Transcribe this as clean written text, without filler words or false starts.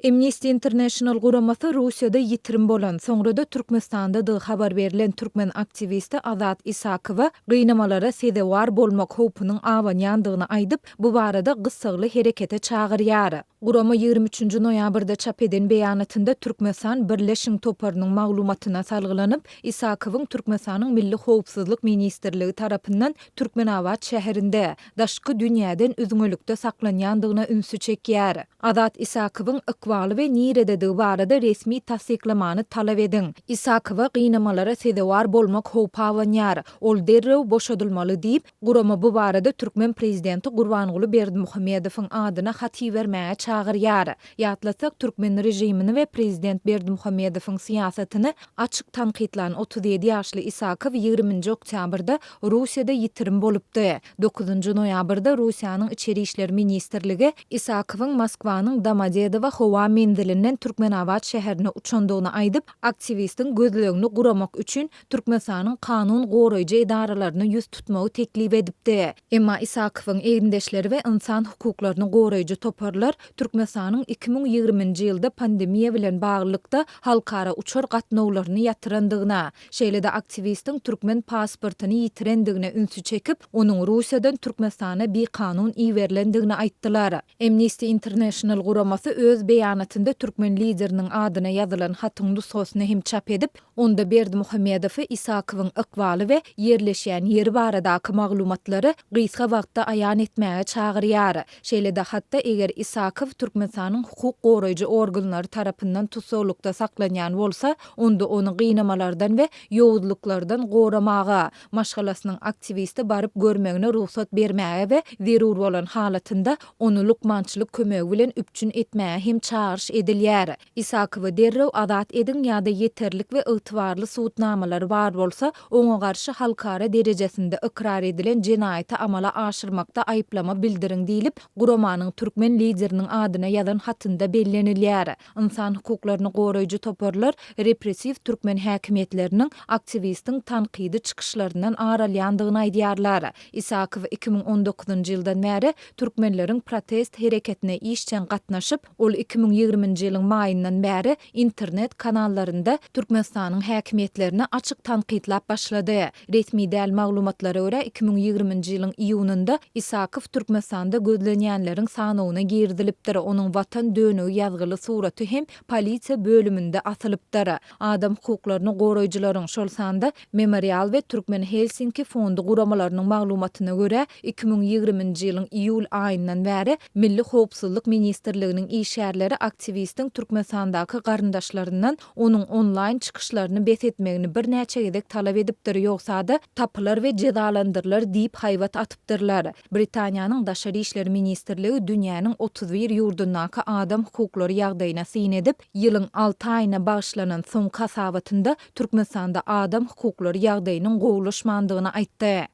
Amnesty International guramasy Russiýada ýitirim bolan, soňrada Türkmenistanda dy habar berilen türkmen aktivisti Azat Isakowa gynamalara sedewar bolmak howpunyň awanýandygyny aýdyp, bu barada gysgaly herekete çagyrýar. Gurama 23 noýabrda çap eden beýanatynda Türkmenistan Birleşik Toparnyň maglumatyna salgylanyp, Isakowyň Türkmenistanyň Milli Howpsuzlyk Ministrligi tarapyndan Türkmenawat şäherinde daşky dünýäden üzüňlükde saklanýandygyna ünsü çekýär. Azat Isakowyň ykbaly we nirede barada resmi tasdiklamany talap edin. Isakowa gynamalara sedewar bolmak howpa awanýar. Ol derrew boşadylmaly diýip, gurama bu barada Türkmen prezidenti Gurbanguly Berdimuhammedowyň adyna hat bermäge çagyrýar. Ýatlasak, Türkmen rejimini we prezident Berdimuhammedowyň siýasatyny açyk tanqidlan 37 ýaşly Isakow 20 oktýabrda Russiýada ýitirim bolupdy. 9 noýabrda Russiýanyň Içeri işler ministrligi Isakowyň Moskwanyň Domodedowa howa mendilinden Türkmenawat şäherine uçandygyny aýdyp, aktivistin gözlegini guramak üçin Türkmenistanyň kanun goraýjy edaralaryny ýüz tutmagy teklip edipdi. Emma Isakowyň egindeşleri we insan hukuklaryny goraýjy toparlar Türkmenistanyň 2020-nji ýylda pandemiýa bilen baglykda halkara uçar gatnawlaryny ýatyrandygyna, şeýle-de aktivistin türkmen pasportyny ýitirendigine ünsü çekip, onuň Russiýadan Türkmenistana bir kanun iýerilendigini aýtdylar. Amnesty International guramasy öz beýanatynda türkmen lideriniň adyna ýazylan hatyňdy sosuna hem çap edip, onda Berdimuhammedow Isakowyň ykbaly we ýerleşýän ýeri baradaky maglumatlary gysga wagtda aýan etmäge çagyrýar. Şeýle-de hatda eger Isakow Türkmenistanyň hukuk goraýjy organlary tarapyndan tutsaglykda saklanýan bolsa, onda onu gynamalardan we ýowuzluklardan goramaga, maşgalasynyň aktivisti baryp görmegine ruhsat bermäge we zerur bolan halatynda onu lukmançylyk kömegi bilen üpçün etmäge hem çağırış edilýär. Isakowa derrew azat edin ýa-da ýeterlik we ygtybarly suwutnamalar bar bolsa, oňa garşy halkara derejesinde ikrar edilen jenaýaty amala aşyrmakda aýplama bildirin diýilip, guramanyň türkmen lideriniň adyna ýazan hatynda bellenilýär. İnsan hukuklaryny goraýjy toparlar repressiw türkmen häkimetleriniň aktivistin tanqidi çykyşlaryndan aralýandygyny aýdýarlar. Isakow 2019-njy ýyldan bäri türkmenleriň protest hereketine işçen gatnaşyp, ol 2020-nji ýylyň maýyndan bäri internet kanallarynda Türkmenistanyň häkimetlerine açyk tanqidlap başlady. Resmi däl maglumatlara görä 2020-nji ýylyň iýunynda Isakow Türkmenistanda gözlenýänleriň sanawyna girdilipdir. Onuň watan dönügi ýazgyly suraty hem polisiýa bölüminde asylypdyr. Adam hukuklaryny goraýjylaryň şol sanda Memorial we Türkmen Helsinki fondy guramalarynyň maglumatyna görä 2020-nji ýylyň iýul aýyndan bäri Milli Howpsuzlyk Ministrliginiň işgärleri aktivistin Türkmenistandaky garyndaşlaryndan onuň onlaýn çykyşlaryny besetmegini bir näçe gedek talap edipdir, ýoksa-da tapylar we cezalandyrlar diýip haýbat atypdyrlar. Britaniýanyň Daşary işler ministrligi dünýäniň 31 ýurdundaky adam hukuklary ýagdaýyna syn edip, ýylyň 6 aýyna bagyşlanan soň kasabatynda Türkmenistanda adam hukuklary ýagdaýynyň gowulaşmandygyny aýtdy.